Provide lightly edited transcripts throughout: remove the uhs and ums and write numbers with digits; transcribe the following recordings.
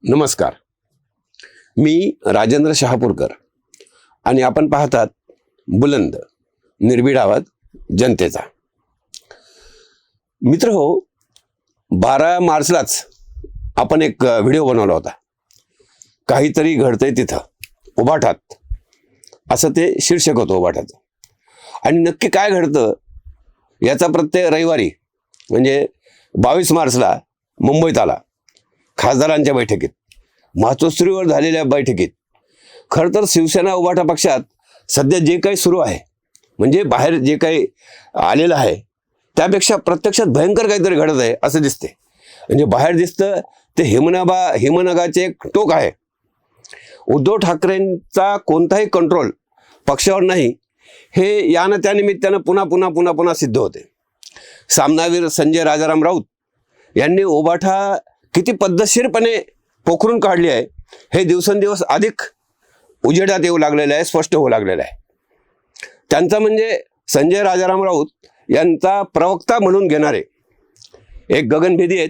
नमस्कार. मी राजेंद्र शहापूरकर आणि आपण पाहतात बुलंद निर्भीड आवाज जनतेचा. मित्र हो, 12 मार्चलाच आपण एक व्हिडिओ बनवला होता. काहीतरी घडतंय तिथं उभाटात, असं ते शीर्षक होतं उभाटाचं. आणि नक्की काय घडतं याचा प्रत्येक रविवारी म्हणजे 22 मार्चला मुंबईत आला. खासदारांच्या बैठकीत, मातोश्रीवर झालेल्या बैठकीत. खरं तर शिवसेना उभाटा पक्षात सध्या जे काही सुरू आहे, म्हणजे बाहेर जे काही आलेलं आहे त्यापेक्षा प्रत्यक्षात भयंकर काहीतरी घडत आहे असं दिसते. म्हणजे बाहेर दिसतं ते हिमनगाचे एक टोक आहे. उद्धव ठाकरेंचा कोणताही कंट्रोल पक्षावर नाही हे यानं त्यानिमित्तानं पुन्हा सिद्ध होते. सामनावीर संजय राजाराम राऊत यांनी उभाटा किती पद्धतशीरपणे पोखरून काढली आहे हे दिवसेंदिवस अधिक उजेडात येऊ लागलेलं आहे, स्पष्ट होऊ लागलेलं आहे. त्यांचा म्हणजे संजय राजाराम राऊत यांचा प्रवक्ता म्हणून घेणारे एक गगनभेदी आहेत.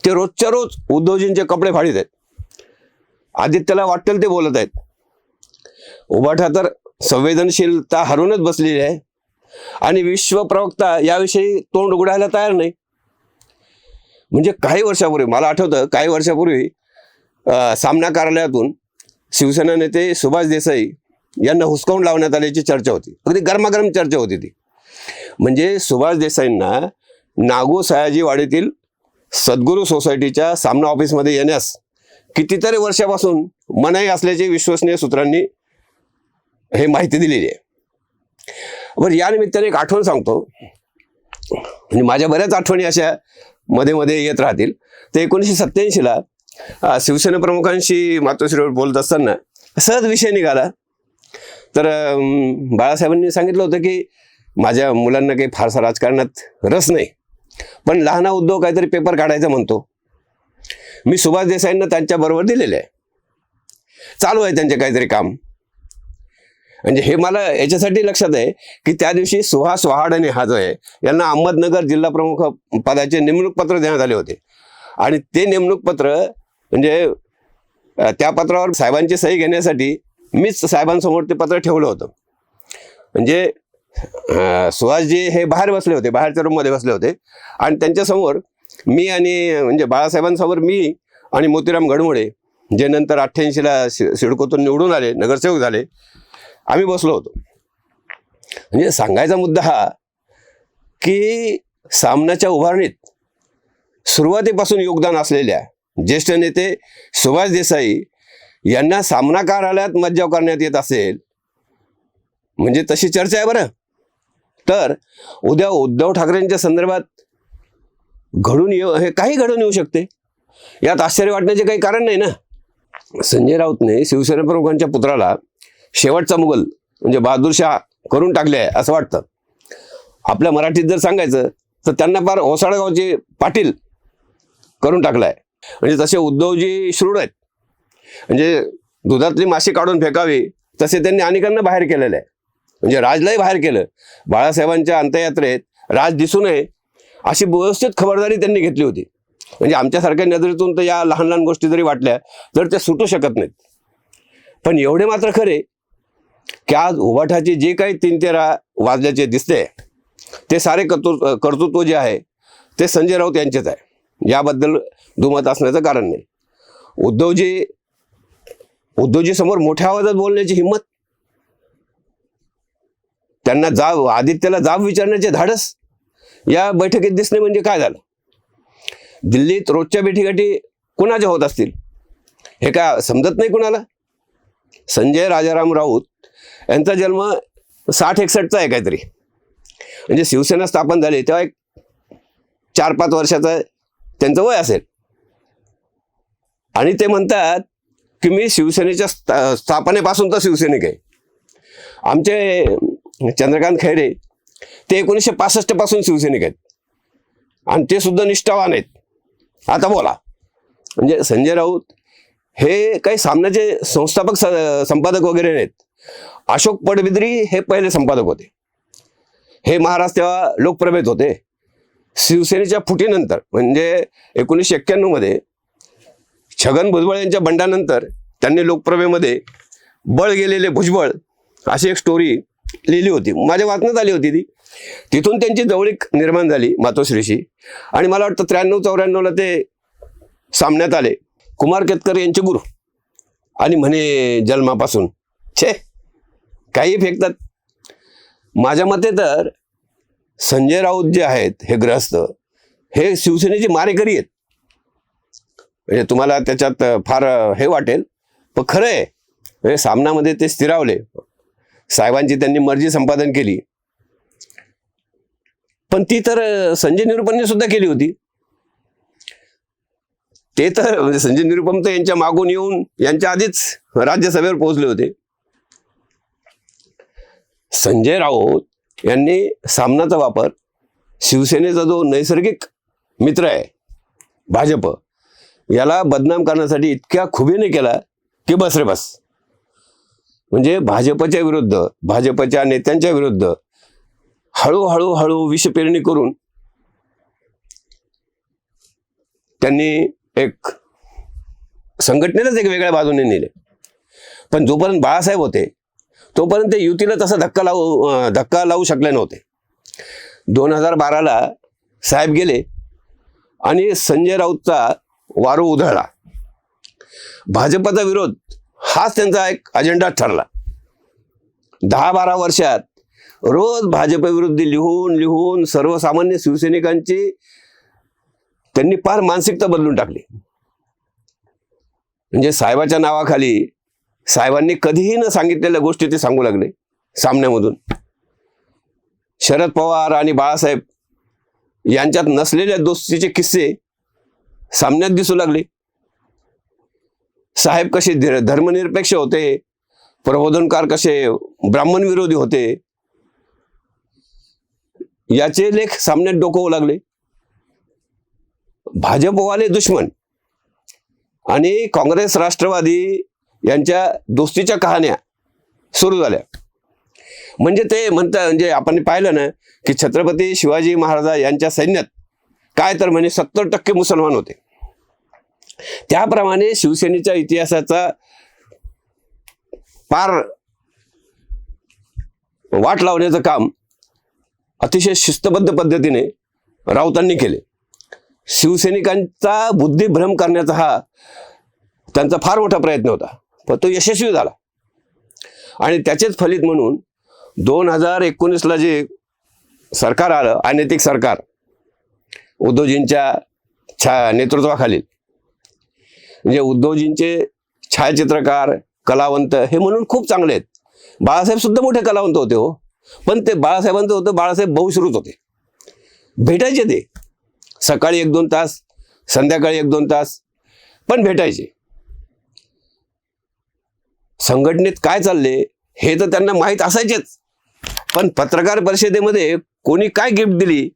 ते रोजच्या रोज उद्धवजींचे कपडे फाडीत आहेत. आदित्यला वाटेल ते बोलत आहेत. उभाटा तर संवेदनशीलता हरूनच बसलेली आहे आणि विश्व प्रवक्ता याविषयी तोंड उघडायला तयार नाही. म्हणजे काही वर्षापूर्वी मला आठवतं, काही वर्षापूर्वी सामना कार्यालयातून शिवसेना नेते सुभाष देसाई यांना हुसकावून लावण्यात आल्याची चर्चा होती. अगदी गरमागरम चर्चा होती ती. म्हणजे सुभाष देसाईंना नागो सयाजी वाडीतील सद्गुरू सोसायटीच्या सामना ऑफिसमध्ये येण्यास कितीतरी वर्षापासून मनाई असल्याची विश्वसनीय सूत्रांनी हे माहिती दिलेली आहे. बरं, या निमित्ताने एक आठवण सांगतो. म्हणजे माझ्या बऱ्याच आठवणी अशा मध्ये मध्ये येत राहतील. ते 1987ला शिवसेना प्रमुखांशी मातोश्रीवर बोलत असताना सहज विषय निघाला. तर बाळासाहेबांनी सांगितलं होतं की माझ्या मुलांना काही फारसा राजकारणात रस नाही, पण लहाना उद्धव काहीतरी पेपर काढायचा म्हणतो. मी सुभाष देसाईंना त्यांच्याबरोबर दिलेले आहे, चालू आहे त्यांचे काहीतरी काम. म्हणजे हे मला याच्यासाठी लक्षात आहे की त्या दिवशी सुहास वहाडणे हा जो आहे यांना अहमदनगर जिल्हा प्रमुख पदाचे नेमणूक पत्र देण्यात आले होते. आणि ते नेमणूक पत्र म्हणजे त्या पत्रावर साहेबांची सही घेण्यासाठी मीच साहेबांसमोर ते पत्र ठेवलं होतं. म्हणजे सुहासजी हे बाहेर बसले होते, बाहेरच्या रूममध्ये बसले होते आणि त्यांच्यासमोर मी आणि म्हणजे बाळासाहेबांसमोर मी आणि मोतीराम घडमुळे, जे नंतर 88ला सिडकोतून निवडून आले, नगरसेवक झाले, आम्ही बसलो होतो. म्हणजे सांगायचा मुद्दा हा की सामनाच्या उभारणीत सुरुवातीपासून योगदान असलेल्या ज्येष्ठ नेते सुभाष देसाई यांना सामना कार्यालयात मज्जाव करण्यात येत असेल म्हणजे तशी चर्चा आहे. बरं, तर उद्या उद्धव ठाकरेंच्या संदर्भात काही घडून येऊ शकते. यात आश्चर्य वाटण्याचे काही कारण नाही ना. संजय राऊतने शिवसेना प्रमुखांच्या पुत्राला शेवटचा मुघल म्हणजे बहादूरशाह करून टाकले आहे असं वाटतं. आपल्या मराठीत जर सांगायचं तर त्यांना फार ओसाडगावचे पाटील करून टाकलाय. म्हणजे तसे उद्धवजी श्रूड आहेत. म्हणजे दुधातली माशी काढून फेकावी तसे त्यांनी अनेकांना बाहेर केलेलं आहे. म्हणजे राजलाही बाहेर केलं. बाळासाहेबांच्या अंत्ययात्रेत राज दिसू नये अशी व्यवस्थित खबरदारी त्यांनी घेतली होती. म्हणजे आमच्यासारख्या नजरेतून तर या लहान लहान गोष्टी जरी वाटल्या तर त्या सुटू शकत नाहीत. पण एवढे मात्र खरे की आज उभाटाचे जे काही 3-13 वाजल्याचे दिसते ते सारे कर्तृत्व जे आहे ते संजय राऊत यांचेच आहे. याबद्दल दुमत असण्याचं कारण नाही. उद्धवजी समोर मोठ्या आवाजात बोलण्याची हिंमत, त्यांना आदित्यला जाब विचारण्याचे धाडस या बैठकीत दिसणे म्हणजे काय झालं. दिल्लीत रोजच्या भेटीगाठी कुणाच्या होत असतील हे काय समजत नाही कुणाला. संजय राजाराम राऊत यांचा जन्म 60-61चा आहे काहीतरी. म्हणजे शिवसेना स्थापन झाली तेव्हा एक 4-5 वर्षाचं त्यांचं वय असेल. आणि ते म्हणतात की मी शिवसेनेच्या स्थापनेपासून तर शिवसैनिक आहे. आमचे चंद्रकांत खैरे ते 1965 पासून शिवसैनिक आहेत आणि ते सुद्धा निष्ठावान आहेत. आता बोला, म्हणजे संजय राऊत हे काही सामन्याचे संस्थापक संपादक वगैरे नाहीत. अशोक पडबिद्री हे पहिले संपादक होते. हे महाराज तेव्हा लोकप्रभेत होते. शिवसेनेच्या फुटीनंतर म्हणजे 1991 मध्ये छगन भुजबळ यांच्या बंडानंतर त्यांनी लोकप्रभेमध्ये बळ गेलेले भुजबळ अशी एक स्टोरी लिहिली होती, माझ्या वाचण्यात आली होती ती. तिथून त्यांची जवळीक निर्माण झाली मातोश्रीशी. आणि मला वाटतं 93-94ला ते सामन्यात आले, कुमार केतकर यांचे गुरु. आणि म्हणे जन्मापासून छे काही फेकतात. माझ्या मते तर संजय राऊत जे आहेत हे गृहस्थ, हे शिवसेनेचे मारेकरी आहेत. म्हणजे तुम्हाला त्याच्यात फार हे वाटेल, पण खरं आहे. म्हणजे सामनामध्ये ते स्थिरावले, साहेबांची त्यांनी मर्जी संपादन केली. पण ती तर संजय निरुपमने सुद्धा केली होती. ते तर म्हणजे संजय निरुपम तर यांच्या मागून येऊन यांच्या आधीच राज्यसभेवर पोहोचले होते. संजय राऊत यांनी सामनाचा वापर शिवसेनेचा जो नैसर्गिक मित्र आहे भाजप, याला बदनाम करण्यासाठी इतक्या खुबीने केला की बस रे बस. म्हणजे भाजपच्या विरुद्ध, भाजपच्या नेत्यांच्या विरुद्ध हळूहळू विषपेरणी करून त्यांनी एक संघटनेलाच एक वेगळ्या बाजूने नेले. पण जोपर्यंत बाळासाहेब होते तोपर्यंत ते युतीला तसा धक्का लावू शकले नव्हते. 2012ला साहेब गेले आणि संजय राऊतचा वारू उधळला. भाजपचा विरोध हाच त्यांचा एक अजेंडा ठरला. 10-12 वर्षात रोज भाजपविरुद्ध लिहून सर्वसामान्य शिवसैनिकांची त्यांनी फार मानसिकता बदलून टाकली. म्हणजे साहेबाच्या नावाखाली साहेबांनी कधीही न सांगितलेल्या गोष्टी ते सांगू लागले सामन्यामधून. शरद पवार आणि बाळासाहेब यांच्यात नसलेल्या दोस्तीचे किस्से सामन्यात दिसू लागले. साहेब कसे धर्मनिरपेक्ष होते, प्रबोधनकार कसे ब्राह्मण विरोधी होते, याचे लेख सामन्यात डोकवू लागले. भाजपवाले दुश्मन आणि काँग्रेस राष्ट्रवादी यांच्या दोस्तीच्या कहाण्या सुरू झाल्या. म्हणजे ते म्हणजे आपण पाहिलं ना की छत्रपती शिवाजी महाराज यांच्या सैन्यात काय तर म्हणजे 70% मुसलमान होते. त्याप्रमाणे शिवसेनेच्या इतिहासाचा पार वाट लावण्याचं काम अतिशय शिस्तबद्ध पद्धतीने राऊतांनी केले. शिवसैनिकांचा बुद्धिभ्रम करण्याचा हा त्यांचा फार मोठा प्रयत्न होता, पण तो यशस्वी झाला. आणि त्याचेच फलित म्हणून 2019ला जे सरकार आलं, अनैतिक सरकार, उद्धवजींच्या नेतृत्वाखालील, म्हणजे उद्धवजींचे छायाचित्रकार, कलावंत हे म्हणून खूप चांगले आहेत. बाळासाहेब सुद्धा मोठे कलावंत होते हो, पण ते बाळासाहेबांचं होतं, बाळासाहेब बहुश्रुत होते. भेटायचे ते सकाळी 1-2 तास, संध्याकाळी 1-2 तास, पण भेटायचे. संघटनेत काय चालले हे तर त्यांना माहीत असायचेच, पण पत्रकार परिषदेमध्ये कोणी काय गिफ्ट दिली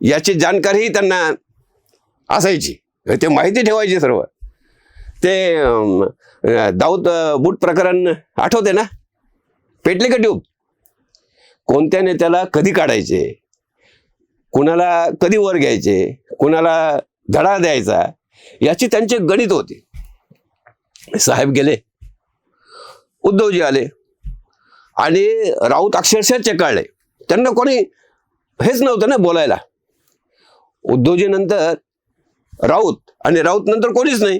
याची जाणकारीही त्यांना असायची. ते माहिती ठेवायची सर्व. ते दाऊद बूट प्रकरण आठवते ना, पेटले का ट्यूब, कोणत्या नेत्याला कधी काढायचे, कुणाला कधी वर घ्यायचे, कुणाला धडा द्यायचा, याची त्यांचे गणित होते. साहेब गेले, उद्धवजी आले आणि राऊत अक्षरशः चेकाळले. त्यांना कोणी हेच नव्हतं ना बोलायला. उद्धवजी नंतर राऊत आणि राऊत नंतर कोणीच नाही,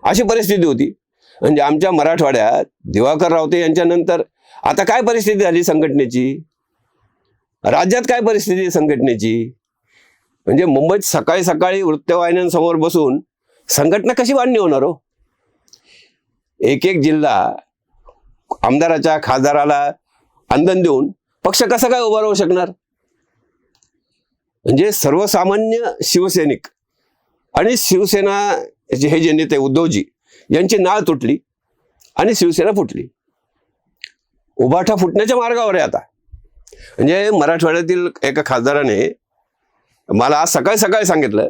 अशी परिस्थिती होती. म्हणजे आमच्या मराठवाड्यात दिवाकर रावते यांच्या नंतर आता काय परिस्थिती झाली संघटनेची, राज्यात काय परिस्थिती संघटनेची. म्हणजे मुंबईत सकाळी सकाळी वृत्तवाहिन्यांसमोर बसून संघटना कशी बांधणी होणार हो. एक जिल्हा आमदाराच्या, खासदाराला अंधन देऊन पक्ष कसा काय उभा राहू शकणार. म्हणजे सर्वसामान्य शिवसैनिक आणि शिवसेना हे जे नेते उद्धवजी यांची नाळ तुटली आणि शिवसेना फुटली. उभाठा फुटण्याच्या मार्गावर आहे आता. म्हणजे मराठवाड्यातील एका खासदाराने मला आज सकाळी सकाळी सांगितलं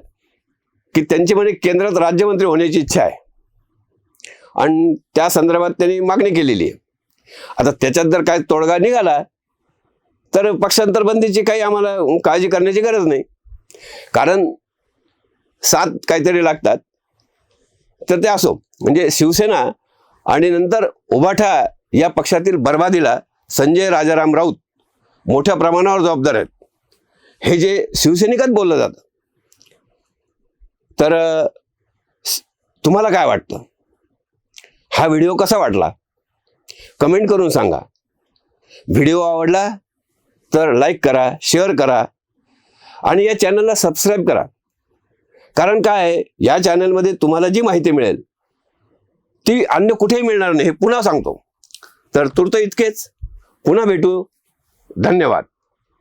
की त्यांची म्हणजे केंद्रात राज्यमंत्री होण्याची इच्छा आहे आणि त्या संदर्भात त्यांनी मागणी केलेली आहे. आता त्याच्यात जर काय तोडगा निघाला तर पक्षांतर बंदीची काही आम्हाला काळजी करण्याची गरज नाही, कारण 7 काहीतरी लागतात. तर ते असो, म्हणजे शिवसेना आणि नंतर उभाठा या पक्षातील बर्बादीला संजय राजाराम राऊत मोठ्या प्रमाणावर जबाबदार आहेत, हे जे शिवसैनिकात बोललं जातं. तर तुम्हाला काय वाटतं? हा व्हिडिओ कसा वाटला कमेंट करून सांगा. व्हिडिओ आवडला तर लाईक करा, शेअर करा आणि या चॅनलला सबस्क्राईब करा. कारण काय आहे, या चॅनलमध्ये तुम्हाला जी माहिती मिळेल ती अन्य कुठेही मिळणार नाही, हे पुन्हा सांगतो. तर तूर्त इतकेच. पुन्हा भेटू. धन्यवाद.